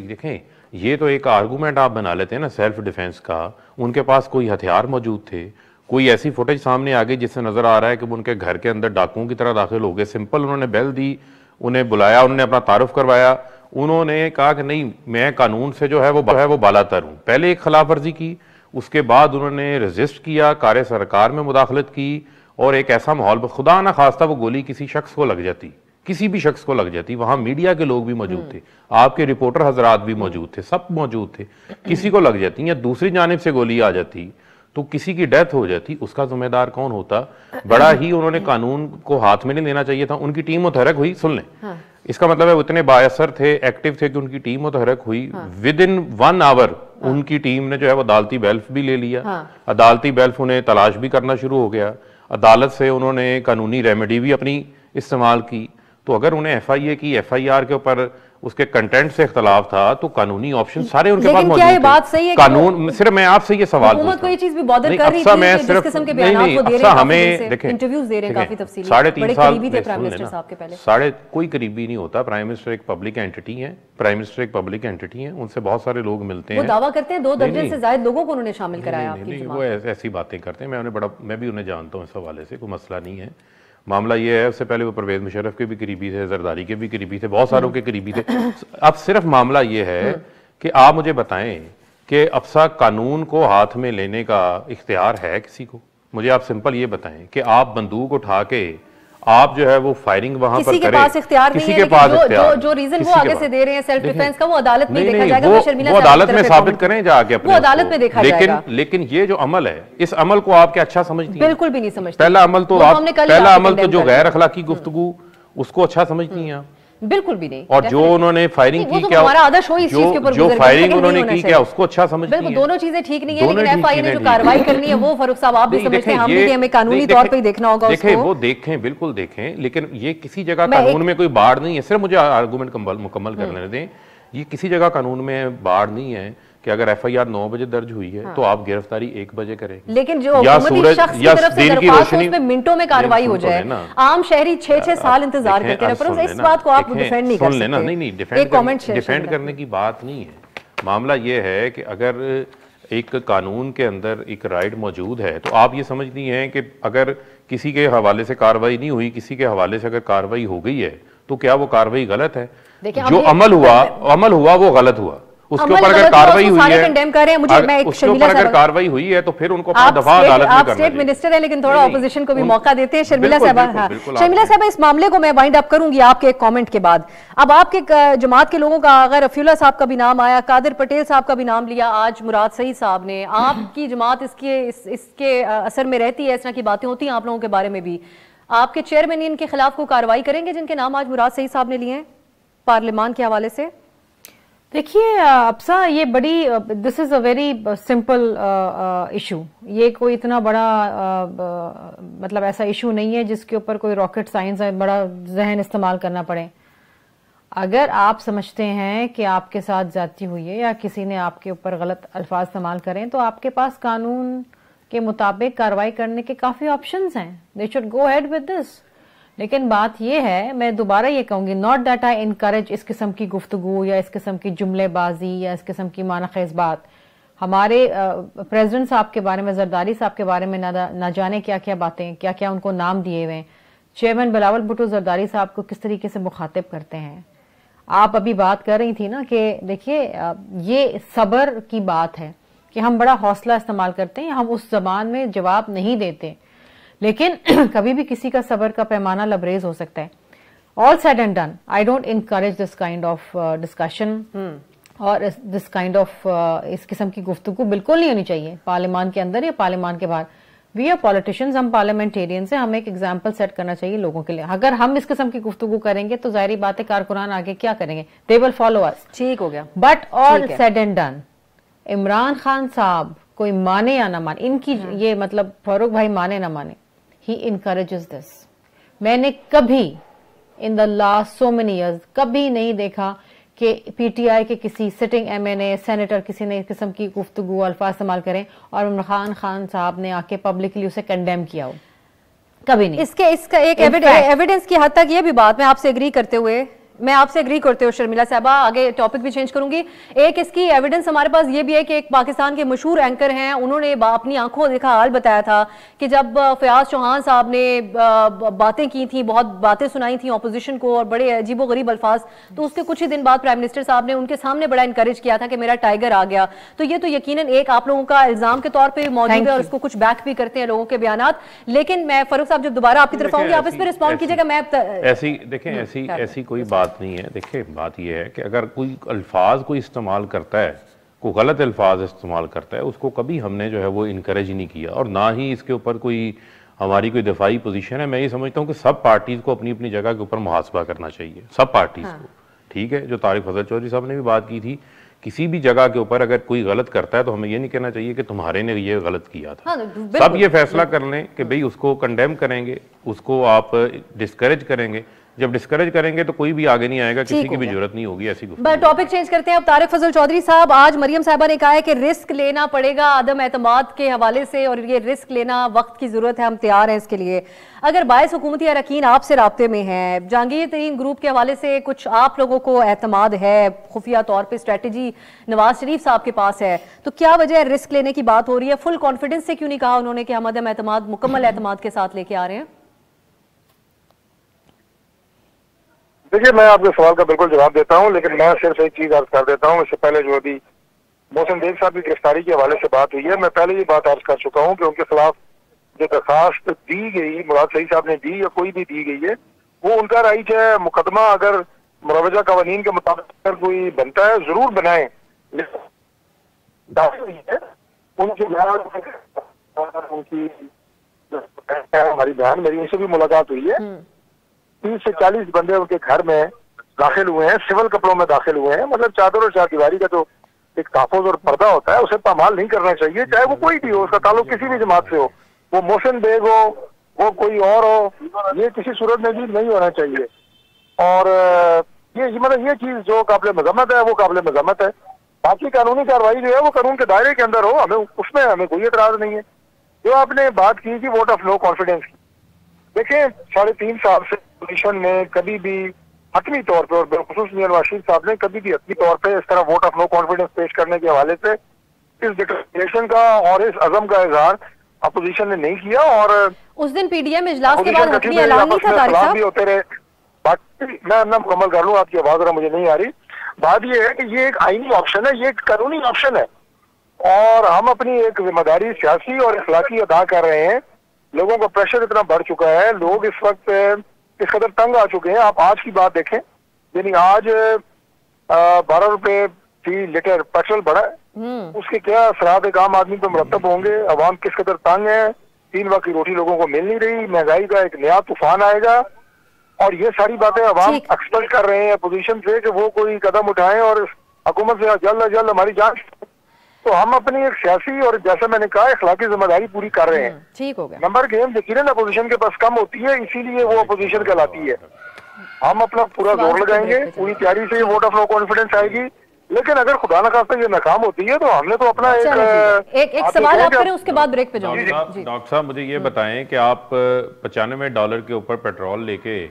देखें, ये तो एक आर्गूमेंट आप बना लेते हैं ना सेल्फ डिफेंस का। उनके पास कोई हथियार मौजूद थे, कोई ऐसी फुटेज सामने आ गई जिससे नजर आ रहा है कि वो उनके घर के अंदर डाकुओं की तरह दाखिल हो गए। सिंपल उन्होंने बेल दी, उन्हें बुलाया, उन्होंने अपना तारुफ करवाया, उन्होंने कहा कि नहीं मैं कानून से जो है वो बालातर हूँ। पहले एक खिलाफ वर्जी की, उसके बाद उन्होंने रजिस्ट किया, कार्य सरकार में मुदाखलत की, और एक ऐसा माहौल, खुदा ना खास्ता वो गोली किसी शख्स को लग जाती, किसी भी शख्स को लग जाती, वहां मीडिया के लोग भी मौजूद थे, आपके रिपोर्टर हजरात भी मौजूद थे, सब मौजूद थे, किसी को लग जाती या दूसरी जानिब से गोली आ जाती तो किसी की डेथ हो जाती, उसका जिम्मेदार कौन होता? बड़ा ही उन्होंने कानून को हाथ में नहीं लेना चाहिए था। उनकी टीम मुतहरक हुई, सुन लें, हाँ। इसका मतलब है वो इतने बायसर थे, एक्टिव थे कि उनकी टीम मुतहरक हुई। हाँ। विद इन 1 आवर उनकी टीम ने जो है वो अदालती बेल्फ भी ले लिया। हाँ। अदालती बेल्फ उन्हें तलाश भी करना शुरू हो गया, अदालत से उन्होंने कानूनी रेमेडी भी अपनी इस्तेमाल की। तो अगर उन्हें FIA की FIR के ऊपर उसके कंटेंट से इख्तलाफ था, तो कानूनी ऑप्शन सारे उनके पास मौजूद थे। क्या ये बात सही है कानून सिर्फ मैं आपसे ये सवाल हुकूमत को ये चीज भी बॉदर कर रही थी कि जिस किस्म के बयानात वो दे रहे हैं, हमें देखें इंटरव्यूज दे रहे हैं काफी तफसीली, 3.5 साल करीबी थे प्राइम मिनिस्टर साहब के पहले। साढ़े कोई करीबी नहीं होता। प्राइम मिनिस्टर एक पब्लिक एंटिटी है, प्राइम मिनिस्टर एक पब्लिक एंटिटी है, उनसे बहुत सारे लोग मिलते हैं। वो दावा करते हैं 2 दर्जन से ज्यादा लोगों को उन्होंने शामिल कराया आपकी जमात। वो ऐसी बातें करते हैं, मैं भी उन्हें जानता हूँ, इस हवाले से कोई मसला नहीं है। मामला ये है, उससे पहले वो परवेज मुशर्रफ के भी करीबी थे, जरदारी के भी करीबी थे, बहुत सारों के करीबी थे। अब सिर्फ मामला ये है कि आप मुझे बताएं कि अफसा कानून को हाथ में लेने का इख्तियार है किसी को? मुझे आप सिंपल ये बताएं कि आप बंदूक उठा के आप जो है वो फायरिंग वहां पर करें, किसी के पास इख्तियार नहीं है। जो रीजन वो आगे से दे रहे हैं सेल्फ डिफेंस का, वो अदालत में देखा जाएगा। वो अदालत में साबित करें जाके अपने, वो अदालत में देखा जाएगा। लेकिन ये जो अमल है, इस अमल को आप क्या अच्छा समझती हैं? बिल्कुल भी नहीं समझती। पहला अमल तो जो गैर अखलाकी गुफ्तगू, उसको अच्छा समझती हैं आप? बिल्कुल भी नहीं। और जो उन्होंने फायरिंग की, क्या हमारा आदर्श हो इस चीज के ऊपर जो फायरिंग उन्होंने की, क्या उसको अच्छा समझती हैं? दोनों चीजें ठीक नहीं है, लेकिन एफआईए ने जो कार्रवाई करनी है वो फारूक साहब आप भी समझते हैं, हम भी हमें कानूनी तौर पे ही देखना होगा उसको। देखें, वो देखें, बिल्कुल देखें, लेकिन ये किसी जगह कानून में कोई बाढ़ नहीं है। सिर्फ मुझे आर्गुमेंट मुकम्मल करने दें। ये किसी जगह कानून में बाढ़ नहीं है कि अगर एफआईआर 9 बजे दर्ज हुई है तो आप गिरफ्तारी 1 बजे करें, लेकिन जो हुकूमती शख्स की तरफ से दरख्वास्त है उसमें मिनटों में कार्रवाई हो जाए। आम शहरी 6-6 साल इंतजार करते हैं। इस बात को आप डिफेंड नहीं कर सकते। नहीं, डिफेंड करने की बात नहीं है। मामला ये है कि अगर एक कानून के अंदर एक राइट मौजूद है, तो आप ये समझती हैं कि अगर किसी के हवाले से कार्रवाई नहीं हुई, किसी के हवाले से अगर कार्रवाई हो गई है, तो क्या वो कार्रवाई गलत है? जो अमल हुआ वो गलत हुआ। उसके ऊपर अगर कार्रवाई हुई है, उसके ऊपर अगर कार्रवाई हुई है, तो फिर उनको अपना दफा अदालत में करना। स्टेट मिनिस्टर है, लेकिन थोड़ा ऑपोजिशन को भी मौका देते हैं। शर्मिला साहबा, शर्मिला साहबा, इस मामले को मैं वाइंड अप करूंगी आपके एक कमेंट के बाद। अब आपके जमात के लोगों का अगर रफीउल्लाह साहब का भी नाम आया, कादिर पटेल साहब का भी नाम लिया, आज मुराद सईद साहब ने, आपकी जमात इसके असर में रहती है, इस तरह की बातें होती हैं आप लोगों के बारे में भी, आपके चेयरमैन इनके खिलाफ को कार्रवाई करेंगे जिनके नाम आज मुराद सईद साहब ने लिए हैं पार्लियामान के हवाले से? देखिए अफसा, ये बड़ी this is a very simple issue. ये कोई इतना बड़ा मतलब ऐसा इशू नहीं है जिसके ऊपर कोई रॉकेट साइंस बड़ा जहन इस्तेमाल करना पड़े। अगर आप समझते हैं कि आपके साथ ज्यादती हुई है या किसी ने आपके ऊपर गलत अल्फाज इस्तेमाल करें, तो आपके पास कानून के मुताबिक कार्रवाई करने के काफी ऑप्शंस हैं। They should go ahead with this. लेकिन बात यह है, मैं दोबारा ये कहूंगी, नॉट दैट आई इनकरेज इस किस्म की गुफ्तगू या इस किस्म की जुमलेबाजी या इस किस्म की मानाखेज बात। हमारे प्रेसिडेंट साहब के बारे में, जरदारी साहब के बारे में ना जाने क्या क्या बातें, क्या क्या उनको नाम दिए हुए। चेयरमैन बिलावल भुट्टो जरदारी साहब को किस तरीके से मुखातिब करते हैं। आप अभी बात कर रही थी ना कि देखिए ये सब्र की बात है कि हम बड़ा हौसला इस्तेमाल करते हैं, हम उस जबान में जवाब नहीं देते, लेकिन कभी भी किसी का सब्र का पैमाना लबरेज हो सकता है। All said and done, I don't encourage this kind of discussion और दिस काइंड ऑफ इस किस्म की गुफ्तगू बिल्कुल नहीं होनी चाहिए पार्लियामान के अंदर या पार्लियामान के बाहर। वी आर पॉलिटिशियंस, हम पार्लियामेंटेरियंस हैं, हमें एक एग्जाम्पल सेट करना चाहिए लोगों के लिए। अगर हम इस किस्म की गुफ्तगू करेंगे तो जाहिर बात है कारकुनान आगे क्या करेंगे, दे विल फॉलो अस। ठीक हो गया। But all said and done, Imran Khan साहब कोई माने या ना माने, इनकी ये मतलब फारूक भाई माने ना माने, he encourages this। मैंने कभी in the last so many years कभी नहीं देखा कि पीटीआई के किसी सिटिंग एमएनए सेनेटर किसी ने इस किस्म की गुफ्तगू अल्फाज इस्तेमाल करें और इमरान खान साहब ने आके पब्लिकली उसे कंडेम किया हो, कभी नहीं। इसका एक एविडेंस की हद तक ये भी बात मैं आपसे एग्री करते हुए शर्मिला साहबा, आगे टॉपिक भी चेंज करूंगी। एक इसकी एविडेंस हमारे पास ये भी है कि एक पाकिस्तान के मशहूर एंकर हैं, उन्होंने अपनी आंखों देखा हाल बताया था कि जब फयाज चौहान साहब ने बातें की थी, बहुत बातें सुनाई थी ऑपोजिशन को और बड़े अजीबोगरीब अल्फाज, तो उसके कुछ ही दिन बाद प्राइम मिनिस्टर साहब ने उनके सामने बड़ा इंकरेज किया था कि मेरा टाइगर आ गया। तो ये तो यकीनन एक आप लोगों का इल्जाम के तौर पर मौजूद है और उसको कुछ बैक भी करते हैं लोगों के बयान। लेकिन मैं फारूक साहब जब दोबारा आपकी तरफ आऊंगी, आप इस पर रिस्पॉन्ड कीजिएगा। मैं ऐसी कोई बात नहीं है। देखिए बात यह है कि अगर कोई अल्फाज कोई इस्तेमाल करता है, कोई गलत अल्फाज इस्तेमाल करता है, उसको कभी हमने जो है वो इनकरेज नहीं किया और ना ही इसके ऊपर कोई हमारी कोई दफाई पोजीशन है। मैं ये समझता हूँ कि सब पार्टीज को अपनी अपनी जगह के ऊपर मुहासबा करना चाहिए, सब पार्टीज को। ठीक है, जो तारिक फजल चौधरी साहब ने भी बात की थी, किसी भी जगह के ऊपर अगर कोई गलत करता है तो हमें ये नहीं कहना चाहिए कि तुम्हारे ने ये गलत किया था। सब ये फैसला कर लें कि भाई उसको कंडेम करेंगे, उसको आप डिस्करेज करेंगे, जब डिस्करेज करेंगे तो कोई भी आगे नहीं आएगा, किसी की भी जरूरत नहीं होगी ऐसी गुफ्तगू। टॉपिक चेंज करते हैं अब। तारिक फजल चौधरी साहब, आज मरियम साहिबा ने कहा है कि रिस्क लेना पड़ेगा अदम एतमाद के हवाले से, और ये रिस्क लेना वक्त की जरूरत है, हम तैयार हैं इसके लिए। अगर बायस हुकूमती अरकान आपसे राब्ते में हैं, जहांगीर तरीन ग्रुप के हवाले से कुछ आप लोगों को एतमाद है, खुफिया तौर पर स्ट्रेटजी नवाज शरीफ साहब के पास है, तो क्या वजह है रिस्क लेने की बात हो रही है? फुल कॉन्फिडेंस से क्यों नहीं कहा उन्होंने कि हम अदम एतमाद मुकम्मल एतमाद के साथ लेके आ रहे हैं? देखिए, मैं आपके सवाल का बिल्कुल जवाब देता हूं, लेकिन मैं सिर्फ एक चीज अर्ज कर देता हूं। इससे पहले जो अभी मोहसिन बेग साहब की गिरफ्तारी के हवाले से बात हुई है, मैं पहले ये बात अर्ज कर चुका हूं कि उनके खिलाफ जो दरखास्त दी गई, मुराद सईद साहब ने दी या कोई भी दी गई है, वो उनका राइट है। मुकदमा अगर मुरवजा कवानीन के मुताबिक अगर कोई बनता है जरूर बनाए, उनकी हमारी बहन मेरी उनसे भी मुलाकात हुई है। 30 से 40 बंदे उनके घर में दाखिल हुए हैं, सिविल कपड़ों में दाखिल हुए हैं। मतलब चादर और चारदीवारी का जो एक तहफ़्फ़ुज़ और पर्दा होता है उसे पामाल नहीं करना चाहिए, चाहे वो कोई भी हो, उसका ताल्लुक किसी भी जमात से हो, वो मोहसिन बेग हो, वो कोई और हो, ये किसी सूरत में भी नहीं होना चाहिए। और ये मतलब ये चीज जो काबिल मजम्मत है वो काबिल मजम्मत है। बाकी कानूनी कार्रवाई जो है वो कानून के दायरे के अंदर हो, हमें कोई एतराज नहीं है। जो आपने बात की कि वोट ऑफ नो कॉन्फिडेंस की, देखिए 3.5 साल से पोजीशन में कभी भी हतमी तौर पर, और बिलखुसूस मियां नवाज शरीफ साहब ने कभी भी हतमी तौर पर इस तरह वोट ऑफ नो कॉन्फिडेंस पेश करने के हवाले से इस डिक्लेरेशन का और इस अज़म का इजहार अपोजिशन ने नहीं किया। और उस दिन पीडीएम इजलास के बाद हतमी ऐलान नहीं था तारिक साहब भी होते रहे। बाकी मैं मुकम्मल कर लूँ, आपकी आवाज मुझे नहीं आ रही। बात यह है कि ये एक आईनी ऑप्शन है, ये एक कानूनी ऑप्शन है, और हम अपनी एक जिम्मेदारी सियासी और इखलाकी अदा कर रहे हैं। लोगों का प्रेशर इतना बढ़ चुका है, लोग इस वक्त इस कदर तंग आ चुके हैं। आप आज की बात देखें, यानी आज 12 रुपए फी लीटर पेट्रोल बढ़ा है, उसके क्या असरात एक आम आदमी पर मुरतब होंगे? अवाम किस कदर तंग है, 3 वक्त की रोटी लोगों को मिल नहीं रही, महंगाई का एक नया तूफान आएगा, और ये सारी बातें अवाम एक्सपेक्ट कर रहे हैं पोजीशन से कि वो कोई कदम उठाएं और हुकूमत से जल्द अज जल्द हमारी जांच। तो हम अपनी एक सियासी और जैसा मैंने कहा इखलाकी जिम्मेदारी पूरी कर रहे हैं। ठीक हो गया। नंबर गेम यकीनन अपोजिशन के पास कम होती है, इसीलिए वो अपोजिशन कहलाती है। हम अपना पूरा जोर लगाएंगे, पूरी तैयारी से वोट ऑफ नो कॉन्फिडेंस आएगी, लेकिन अगर खुदा न खास्ता ये नाकाम होती है तो हमने तो अपना एक सवाल आप करें, उसके बाद ब्रेक पे जाऊंगी। डॉक्टर साहब मुझे ये बताएं कि आप $95 के ऊपर पेट्रोल लेके,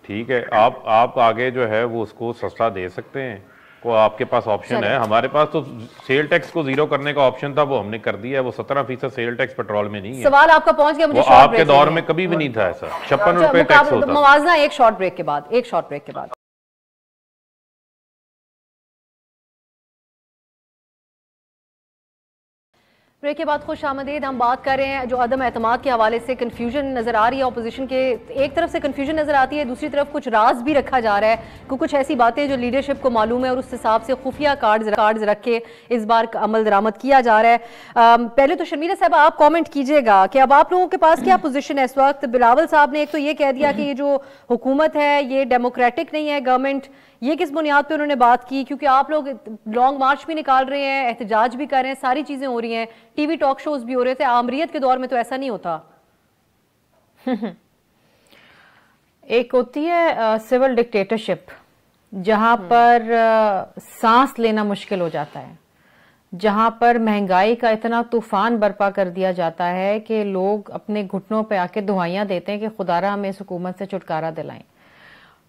ठीक है, आप आगे जो है वो उसको सस्ता दे सकते हैं, वो आपके पास ऑप्शन है। हमारे पास तो सेल टैक्स को जीरो करने का ऑप्शन था, वो हमने कर दिया है। वो 17% सेल टैक्स पेट्रोल में नहीं है। सवाल आपका पहुंच गया, मुझे वो आपके दौर में कभी भी नहीं था ऐसा। 56 रुपए टैक्स होता। मुआवजा एक शॉर्ट ब्रेक के बाद। ब्रेक के बाद खुश आमदीद। हम बात कर रहे हैं जो अदम एतमाद के हवाले से कन्फ्यूजन नजर आ रही है अपोजिशन के, एक तरफ से कन्फ्यूजन नजर आती है, दूसरी तरफ कुछ राज भी रखा जा रहा है कि कुछ ऐसी बातें जो लीडरशिप को मालूम है और उस हिसाब से खुफिया कार्ड्स रख के इस बार अमल दरामद किया जा रहा है। पहले तो शर्मीला साहब आप कॉमेंट कीजिएगा कि अब आप लोगों के पास क्या पोजिशन है इस वक्त? बिलावल साहब ने एक तो ये कह दिया कि ये जो हुकूमत है ये डेमोक्रेटिक नहीं है गवर्नमेंट, ये किस बुनियाद पे उन्होंने बात की? क्योंकि आप लोग लॉन्ग मार्च भी निकाल रहे हैं, एहतजाज भी कर रहे हैं, सारी चीजें हो रही हैं, टीवी टॉक शोज भी हो रहे थे। आमरीत के दौर में तो ऐसा नहीं होता। एक होती है सिविल डिक्टेटरशिप, जहां पर सांस लेना मुश्किल हो जाता है, जहां पर महंगाई का इतना तूफान बर्पा कर दिया जाता है कि लोग अपने घुटनों पे आके दुआइयां देते हैं कि खुदारा हमें इस हुकूमत से छुटकारा दिलाएं।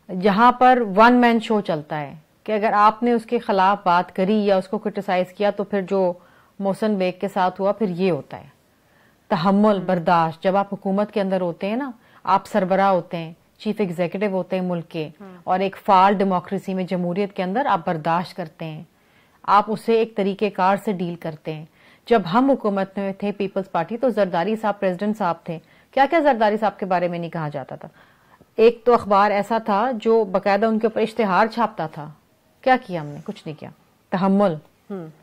जहां पर वन मैन शो चलता है कि अगर आपने उसके खिलाफ बात करी या उसको क्रिटिसाइज किया तो फिर जो मोहसिन बेग के साथ हुआ फिर ये होता है। तहम्मुल, बर्दाश्त। जब आप हुकूमत के अंदर होते हैं ना, आप सरबराह होते हैं, चीफ एग्जीक्यूटिव होते हैं मुल्क के, और एक फाल डेमोक्रेसी में, जमहूरियत के अंदर आप बर्दाश्त करते हैं, आप उसे एक तरीकेकार से डील करते हैं। जब हम हुकूमत में थे पीपल्स पार्टी, तो जरदारी साहब प्रेसिडेंट साहब थे, क्या क्या जरदारी साहब के बारे में नहीं कहा जाता था। एक तो अखबार ऐसा था जो बाकायदा उनके ऊपर इश्तिहार छापता था। क्या किया हमने? कुछ नहीं किया। तहम्मुल,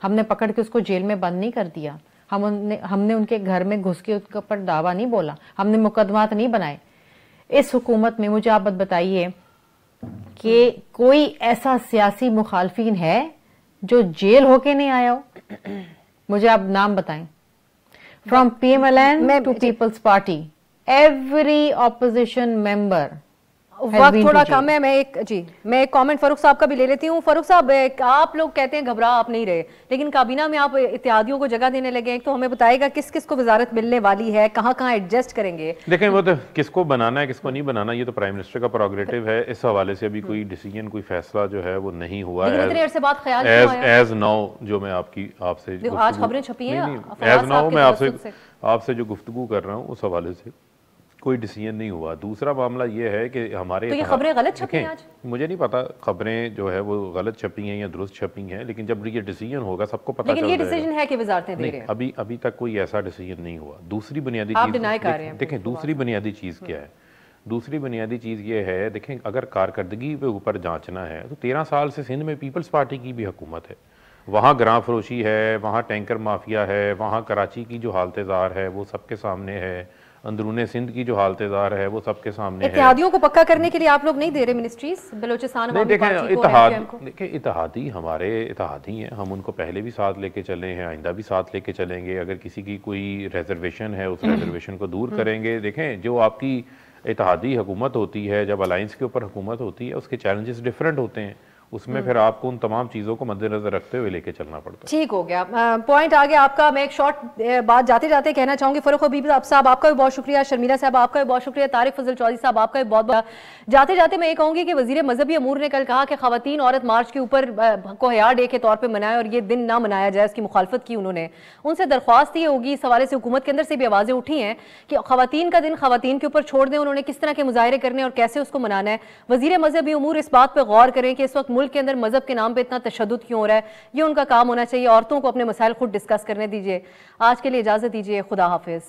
हमने पकड़ के उसको जेल में बंद नहीं कर दिया, हमने उनके घर में घुस के उसके ऊपर दावा नहीं बोला, हमने मुकदमात नहीं बनाए। इस हुकूमत में मुझे आप बताइए कि कोई ऐसा सियासी मुखालफिन है जो जेल होके नहीं आया हो? मुझे आप नाम बताएं। From PMLN to Peoples Party, every opposition member वक्त थोड़ा कम है। मैं एक कमेंट फारूक साहब का भी ले लेती हूँ। फारूक साहब, आप लोग कहते हैं घबरा आप नहीं रहे, लेकिन काबीना में आप इत्तेहादियों को जगह देने लगे हैं, तो हमें बताएगा किस किस को वजारत मिलने वाली है, कहाँ कहाँ एडजस्ट करेंगे? देखें, वो तो किसको बनाना है किसको नहीं बनाना ये तो प्राइम मिनिस्टर का प्रोग्रेटिव है। इस हवाले से अभी कोई डिसीजन, कोई फैसला जो है वो नहीं हुआ है एज नाउ। जो मैं आपसे आज खबरें छपी हैं, एज नाउ मैं आपसे जो गुफ्तगू कर रहा हूँ उस हवाले से कोई डिसीजन नहीं हुआ। दूसरा मामला ये है कि हमारे तो ये खबरें गलत छपी हैं आज? मुझे नहीं पता खबरें जो है वो गलत छपी हैं या दुरुस्त छपी हैं, लेकिन जब ये डिसीजन होगा सबको पता चल जाएगा। लेकिन ये डिसीजन है कि वजारतें दे रहे हैं। अभी तक कोई ऐसा डिसीजन नहीं हुआ। दूसरी बुनियादी चीज देखें, दूसरी बुनियादी चीज क्या है? दूसरी बुनियादी चीज़ ये है, देखें, अगर कारकर्दगी पे ऊपर जांचना है तो 13 साल से सिंध में पीपल्स पार्टी की भी हुकूमत है। वहाँ ग्रां फरोशी है, वहाँ टैंकर माफिया है, वहाँ कराची की जो हालतेजार है वो सबके सामने है, अंदरूने सिंध की जो हालतेजार है वो सबके सामने है। इत्तेहादियों को पक्का करने के लिए आप लोग नहीं दे रहे मिनिस्ट्रीज बलोचिस्तान? देखें, इत्तेहादी हमारे इत्तेहादी हैं, हम उनको पहले भी साथ लेके चले हैं, आइंदा भी साथ लेके चलेंगे। अगर किसी की कोई रिजर्वेशन है उस रिजर्वेशन को दूर करेंगे। देखें, जो आपकी इत्तेहादी हुकूमत होती है, जब अलायंस के ऊपर हुकूमत होती है, उसके चैलेंजेस डिफरेंट होते हैं, उसमें फिर आपको उन तमाम चीज़ों को मद्देनजर रखते हुए लेके चलना पड़ता है। ठीक हो गया, पॉइंट आ गया आपका। मैं एक शॉर्ट बात जाते जाते कहना चाहूंगी। फरूक हबीब साहब आपका भी बहुत शुक्रिया, शर्मिला साहब आपका भी बहुत शुक्रिया, तारिक फजल चौधरी साहब आपका भी बहुत बहुत। जाते जाते मैं ये कहूंगी कि वजीर मजहबी अमूर ने कल कहा कि खवातीन औरत मार्च के ऊपर को हया डे के तौर पर मनाए और ये दिन ना मनाया जाए, इसकी मुखालफत की उन्होंने। उनसे दरख्वास्त ये होगी, इस हवाले से हुकूमत के अंदर से भी आवाज़ें उठी हैं कि खवातीन का दिन खवातीन के ऊपर छोड़ दें, उन्होंने किस तरह के मुजाहरे करने और कैसे उसको मनाना है। वजीर मजहबी अमूर इस बात पर गौर करें कि इस वक्त मुल्क के अंदर मजहब के नाम पे इतना तशद्दुद क्यों हो रहा है, ये उनका काम होना चाहिए। औरतों को अपने मसाइल खुद डिस्कस करने दीजिए। आज के लिए इजाजत दीजिए, खुदा हाफिज।